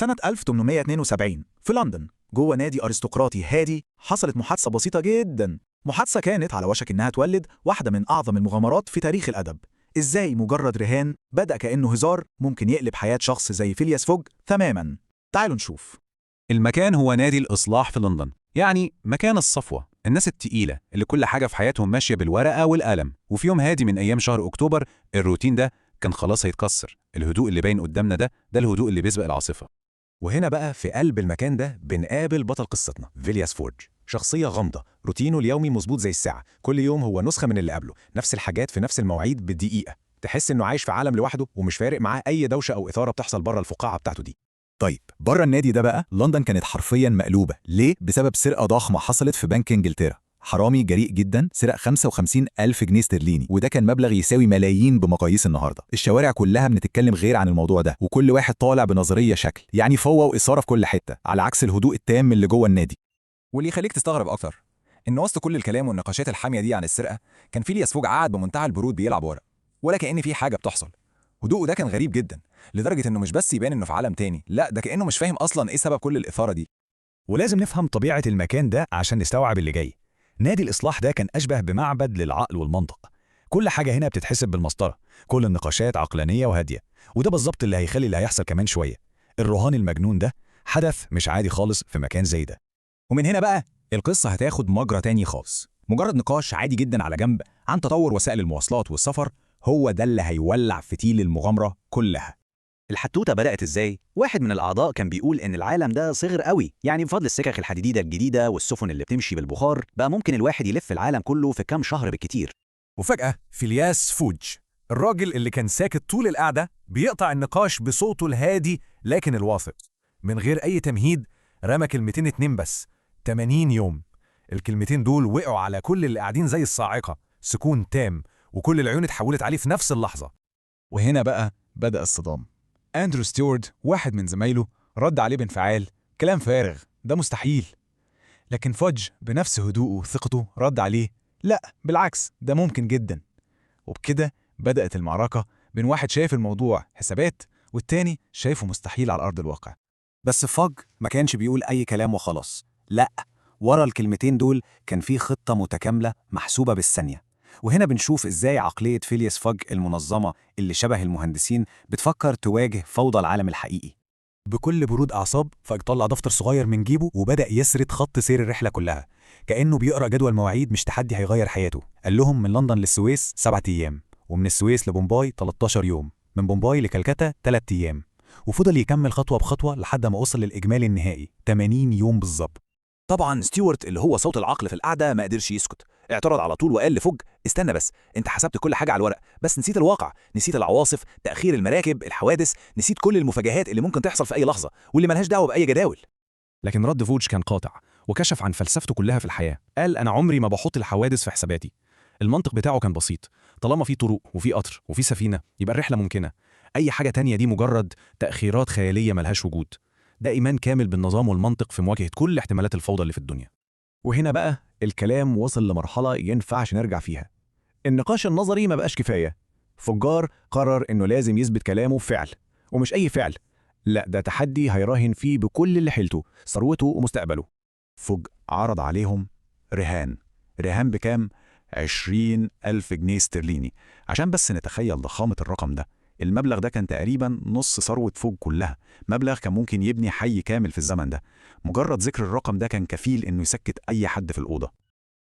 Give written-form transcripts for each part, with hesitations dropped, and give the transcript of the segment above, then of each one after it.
سنة 1872 في لندن جوه نادي أرستقراطي هادي حصلت محادثة بسيطة جدا. محادثة كانت على وشك إنها تولد واحدة من أعظم المغامرات في تاريخ الأدب. إزاي مجرد رهان بدأ كأنه هزار ممكن يقلب حياة شخص زي فيلياس فوج تماما. تعالوا نشوف. المكان هو نادي الإصلاح في لندن، يعني مكان الصفوة، الناس التقيلة اللي كل حاجة في حياتهم ماشية بالورقة والقلم. وفي يوم هادي من أيام شهر أكتوبر الروتين ده كان خلاص هيتكسر. الهدوء اللي باين قدامنا ده الهدوء اللي بيسبق العاصفة. وهنا بقى في قلب المكان ده بنقابل بطل قصتنا فيلياس فوج، شخصية غامضة، روتينه اليومي مظبوط زي الساعة، كل يوم هو نسخة من اللي قبله، نفس الحاجات في نفس المواعيد بالدقيقة، تحس إنه عايش في عالم لوحده ومش فارق معاه أي دوشة أو إثارة بتحصل بره الفقاعة بتاعته دي. طيب بره النادي ده بقى لندن كانت حرفيا مقلوبة. ليه؟ بسبب سرقة ضخمة حصلت في بنك إنجلترا. حرامي جريء جدا سرق 55,000 جنيه استرليني، وده كان مبلغ يساوي ملايين بمقاييس النهارده. الشوارع كلها بتتكلم غير عن الموضوع ده، وكل واحد طالع بنظريه شكل، يعني فوة وإثارة في كل حته، على عكس الهدوء التام اللي جوه النادي. واللي يخليك تستغرب أكتر إن وسط كل الكلام والنقاشات الحامية دي عن السرقة كان فيلياس فوج قاعد بمنتهى البرود بيلعب ورق، ولا كأن في حاجة بتحصل. هدوءه ده كان غريب جدا لدرجة إنه مش بس يبان إنه في عالم تاني، لا ده كأنه مش فاهم أصلا إيه سبب كل الإثارة دي. ولازم نفهم طبيعة المكان ده عشان نستوعب اللي جاي. نادي الإصلاح ده كان أشبه بمعبد للعقل والمنطق. كل حاجة هنا بتتحسب بالمسطرة، كل النقاشات عقلانية وهادية، وده بالظبط اللي هيخلي اللي هيحصل كمان شوية. الرهان المجنون ده حدث مش عادي خالص في مكان زي ده. ومن هنا بقى القصة هتاخد مجرى تاني خالص. مجرد نقاش عادي جدا على جنب عن تطور وسائل المواصلات والسفر هو ده اللي هيولع فتيل المغامرة كلها. الحتوتة بدأت إزاي؟ واحد من الأعضاء كان بيقول إن العالم ده صغر قوي، يعني بفضل السكك الحديدية الجديدة والسفن اللي بتمشي بالبخار بقى ممكن الواحد يلف العالم كله في كام شهر بالكتير. وفجأة فيلياس فوج، الراجل اللي كان ساكت طول القعدة، بيقطع النقاش بصوته الهادي لكن الواثق. من غير أي تمهيد رمى كلمتين اتنين بس: 80 يوم. الكلمتين دول وقعوا على كل اللي قاعدين زي الصاعقة، سكون تام، وكل العيون اتحولت عليه في نفس اللحظة. وهنا بقى بدأ الصدام. أندرو ستيوارت واحد من زمايله رد عليه بانفعال: كلام فارغ، ده مستحيل. لكن فوج بنفس هدوءه وثقته رد عليه: لا بالعكس، ده ممكن جدا. وبكده بدأت المعركة بين واحد شايف الموضوع حسابات والتاني شايفه مستحيل على أرض الواقع. بس فوج ما كانش بيقول أي كلام وخلاص، لا، ورا الكلمتين دول كان في خطة متكاملة محسوبة بالثانية. وهنا بنشوف إزاي عقلية فيلياس فوج المنظمة اللي شبه المهندسين بتفكر تواجه فوضى العالم الحقيقي. بكل برود أعصاب فوج طلع دفتر صغير من جيبه وبدأ يسرد خط سير الرحلة كلها، كأنه بيقرأ جدول مواعيد مش تحدي هيغير حياته. قال لهم من لندن للسويس 7 أيام، ومن السويس لبومباي 13 يوم، من بومباي لكلكتة 3 أيام، وفضل يكمل خطوة بخطوة لحد ما وصل للإجمالي النهائي 80 يوم بالظبط. طبعا ستيوارت اللي هو صوت العقل في القعدة ما قدرش يسكت، اعترض على طول وقال لفوج: استنى بس، انت حسبت كل حاجة على الورق بس نسيت الواقع، نسيت العواصف، تأخير المراكب، الحوادث، نسيت كل المفاجآت اللي ممكن تحصل في أي لحظة واللي ملهاش دعوة بأي جداول. لكن رد فوج كان قاطع وكشف عن فلسفته كلها في الحياة. قال: أنا عمري ما بحط الحوادث في حساباتي. المنطق بتاعه كان بسيط، طالما في طرق وفي قطر وفي سفينة يبقى الرحلة ممكنة، أي حاجة تانية دي مجرد تأخيرات خيالية ملهاش وجود. ده إيمان كامل بالنظام والمنطق في مواجهة كل احتمالات الفوضى اللي في الدنيا. وهنا بقى الكلام وصل لمرحلة ينفعش نرجع فيها. النقاش النظري ما بقاش كفاية. فجار قرر إنه لازم يثبت كلامه بفعل، ومش أي فعل، لا ده تحدي هيراهن فيه بكل اللي حيلته، ثروته ومستقبله. فوج عرض عليهم رهان بكام؟ 20,000 جنيه استرليني. عشان بس نتخيل ضخامة الرقم ده، المبلغ ده كان تقريبا نص ثروة فوج كلها، مبلغ كان ممكن يبني حي كامل في الزمن ده. مجرد ذكر الرقم ده كان كفيل إنه يسكت أي حد في الأوضة.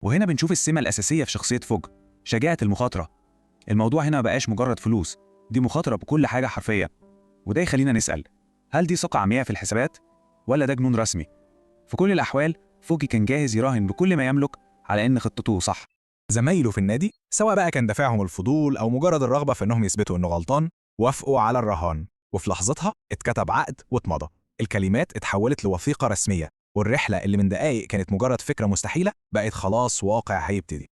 وهنا بنشوف السمة الأساسية في شخصية فوج، شجاعة المخاطرة. الموضوع هنا ما بقاش مجرد فلوس، دي مخاطرة بكل حاجة حرفيا. وده يخلينا نسأل: هل دي ثقة عمياء في الحسابات؟ ولا ده جنون رسمي؟ في كل الأحوال فوج كان جاهز يراهن بكل ما يملك على إن خطته صح. زمايله في النادي، سواء بقى كان دافعهم الفضول أو مجرد الرغبة في إنهم يثبتوا إنه غلطان، وافقوا على الرهان. وفي لحظتها اتكتب عقد واتمضى، الكلمات اتحولت لوثيقة رسمية، والرحلة اللي من دقايق كانت مجرد فكرة مستحيلة بقت خلاص واقع هيبتدي.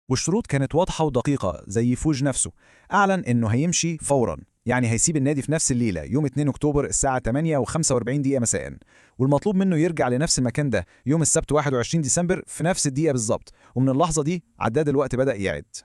والشروط كانت واضحة ودقيقة، زي فوج نفسه أعلن إنه هيمشي فوراً، يعني هيسيب النادي في نفس الليلة يوم 2 أكتوبر الساعة 8:45 مساءً، والمطلوب منه يرجع لنفس المكان ده يوم السبت 21 ديسمبر في نفس الدقيقة بالظبط. ومن اللحظة دي عداد الوقت بدأ يعد.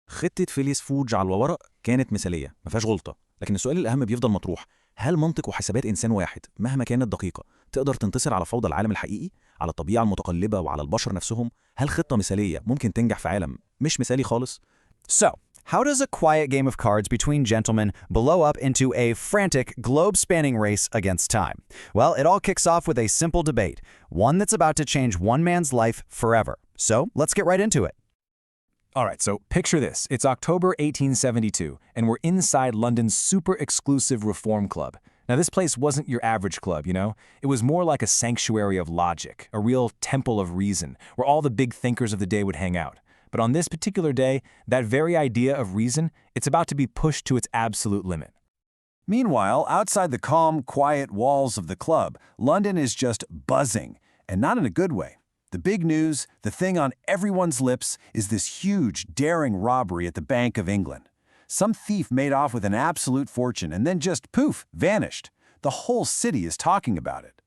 خطة فيلياس فوج على الورق كانت مثالية ما فيهاش غلطة، لكن السؤال الأهم بيفضل مطروح: هل منطق وحسابات إنسان واحد مهما كانت دقيقة تقدر تنتصر على فوضى العالم الحقيقي، على الطبيعة المتقلبة وعلى البشر نفسهم؟ هل خطة مثالية ممكن تنجح في عالم مش مثالي خالص؟ So, how does a quiet game of cards between gentlemen blow up into a frantic, globe-spanning race against time? Well, it all kicks off with a simple debate, one that's about to change one man's life forever. So, let's get right into it. All right, so picture this. It's October 1872, and we're inside London's super exclusive Reform Club. Now, this place wasn't your average club, you know? It was more like a sanctuary of logic, a real temple of reason, where all the big thinkers of the day would hang out. But on this particular day, that very idea of reason, it's about to be pushed to its absolute limit. Meanwhile, outside the calm, quiet walls of the club, London is just buzzing, and not in a good way. The big news, the thing on everyone's lips, is this huge, daring robbery at the Bank of England. Some thief made off with an absolute fortune and then just, poof, vanished. The whole city is talking about it.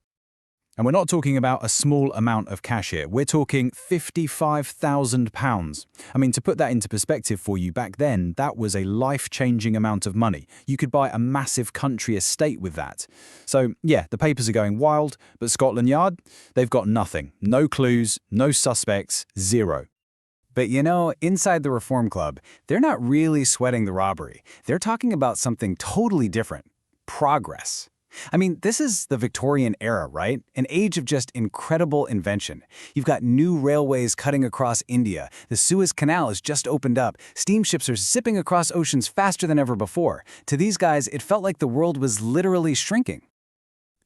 And we're not talking about a small amount of cash here. We're talking £55,000. I mean, to put that into perspective for you, back then, that was a life-changing amount of money. You could buy a massive country estate with that. So, yeah, the papers are going wild, but Scotland Yard, they've got nothing. No clues, no suspects, zero. But you know, inside the Reform Club, they're not really sweating the robbery. They're talking about something totally different. Progress. I mean, this is the Victorian era, right? An age of just incredible invention. You've got new railways cutting across India. The Suez Canal has just opened up. Steamships are zipping across oceans faster than ever before. To these guys, it felt like the world was literally shrinking.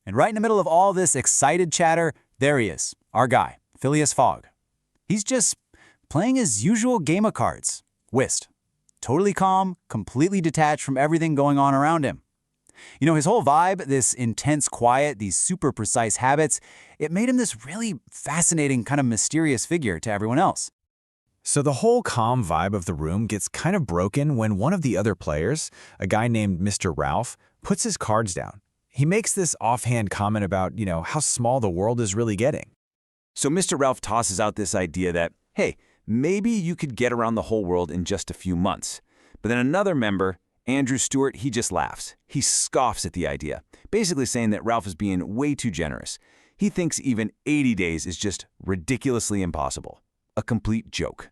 And right in the middle of all this excited chatter, there he is, our guy, Phileas Fogg. He's just playing his usual game of cards, whist. Totally calm, completely detached from everything going on around him. You know, his whole vibe, this intense quiet, these super precise habits, it made him this really fascinating, kind of mysterious figure to everyone else. So the whole calm vibe of the room gets kind of broken when one of the other players, a guy named Mr. Ralph, puts his cards down. He makes this offhand comment about, how small the world is really getting. So Mr. Ralph tosses out this idea that, hey, maybe you could get around the whole world in just a few months. But then another member, Andrew Stewart, he just laughs. He scoffs at the idea, basically saying that Ralph is being way too generous. He thinks even 80 days is just ridiculously impossible. A complete joke.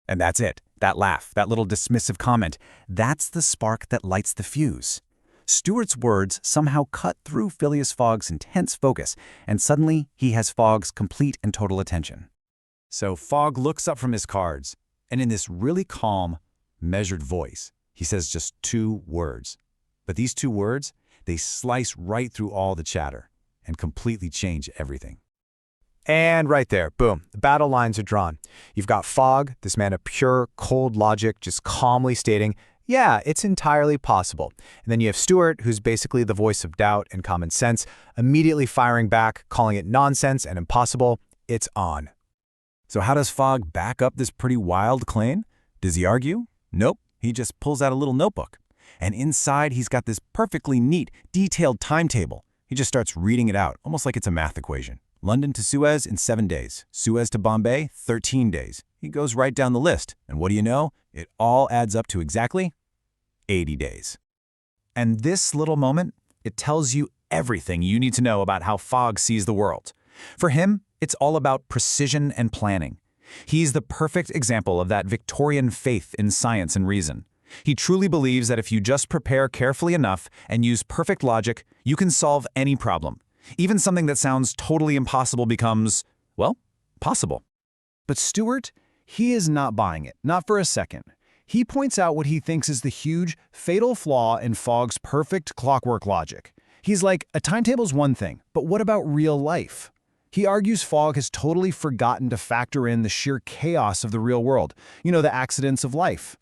And that's it. That laugh, that little dismissive comment, that's the spark that lights the fuse. Stewart's words somehow cut through Phileas Fogg's intense focus, and suddenly he has Fogg's complete and total attention. So Fogg looks up from his cards, and in this really calm, measured voice, he says just 2 words. But these 2 words, they slice right through all the chatter and completely change everything. And right there, boom, the battle lines are drawn. You've got Fogg, this man of pure, cold logic, just calmly stating, yeah, it's entirely possible. And then you have Stewart, who's basically the voice of doubt and common sense, immediately firing back, calling it nonsense and impossible. It's on. So how does Fogg back up this pretty wild claim? Does he argue? Nope. He just pulls out a little notebook. And inside, he's got this perfectly neat, detailed timetable. He just starts reading it out, almost like it's a math equation. London to Suez in 7 days. Suez to Bombay, 13 days. He goes right down the list. And what do you know? It all adds up to exactly 80 days. And this little moment, it tells you everything you need to know about how Fogg sees the world. For him, it's all about precision and planning. He's the perfect example of that Victorian faith in science and reason. He truly believes that if you just prepare carefully enough and use perfect logic, you can solve any problem. Even something that sounds totally impossible becomes, well, possible. But Stewart, he is not buying it, not for a second. He points out what he thinks is the huge, fatal flaw in Fogg's perfect clockwork logic. He's like, a timetable's one thing, but what about real life? He argues Fogg has totally forgotten to factor in the sheer chaos of the real world, the accidents of life.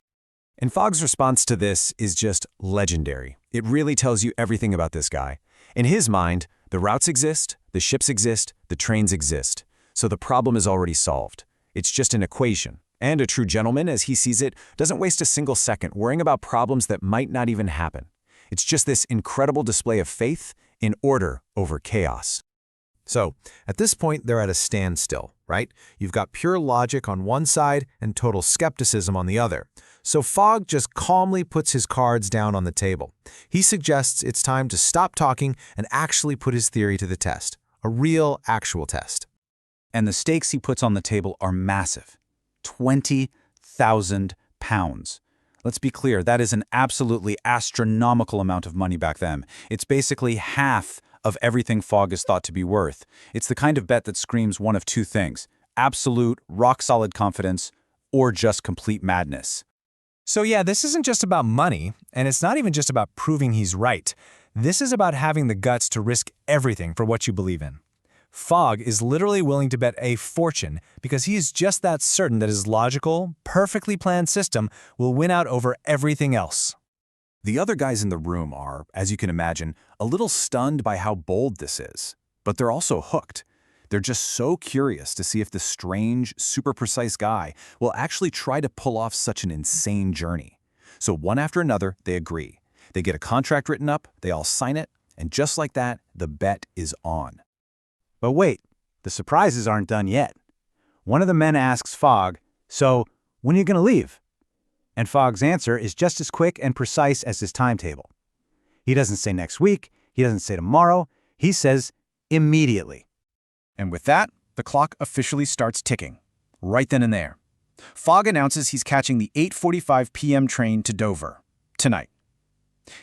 And Fogg's response to this is just legendary. It really tells you everything about this guy. In his mind, the routes exist, the ships exist, the trains exist. So the problem is already solved. It's just an equation. And a true gentleman, as he sees it, doesn't waste a single second worrying about problems that might not even happen. It's just this incredible display of faith in order over chaos. So, at this point, they're at a standstill. right? You've got pure logic on one side and total skepticism on the other. So Fogg just calmly puts his cards down on the table. He suggests it's time to stop talking and actually put his theory to the test. A real, actual test. And the stakes he puts on the table are massive. 20,000 pounds. Let's be clear, that is an absolutely astronomical amount of money back then. It's basically half of everything Fogg is thought to be worth. It's the kind of bet that screams one of two things: absolute, rock-solid confidence, or just complete madness. So yeah, this isn't just about money, and it's not even just about proving he's right. This is about having the guts to risk everything for what you believe in. Fogg is literally willing to bet a fortune because he is just that certain that his logical, perfectly planned system will win out over everything else. The other guys in the room are, as you can imagine, a little stunned by how bold this is. But they're also hooked. They're just so curious to see if this strange, super precise guy will actually try to pull off such an insane journey. So one after another, they agree. They get a contract written up, they all sign it, and just like that, the bet is on. But wait, the surprises aren't done yet. One of the men asks Fogg, "So, when are you going to leave?" And Fogg's answer is just as quick and precise as his timetable. He doesn't say next week, he doesn't say tomorrow, he says immediately. And with that, the clock officially starts ticking. Right then and there. Fogg announces he's catching the 8:45 p.m. train to Dover, tonight.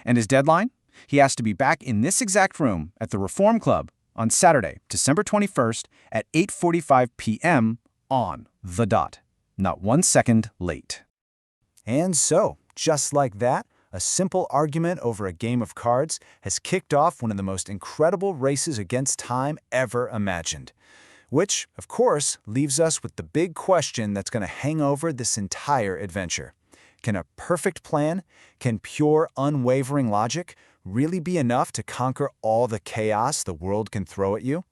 And his deadline? He has to be back in this exact room at the Reform Club on Saturday, December 21st at 8:45 p.m. on the dot. Not 1 second late. And so, just like that, a simple argument over a game of cards has kicked off one of the most incredible races against time ever imagined. Which, of course, leaves us with the big question that's going to hang over this entire adventure. Can a perfect plan, can pure, unwavering logic really be enough to conquer all the chaos the world can throw at you?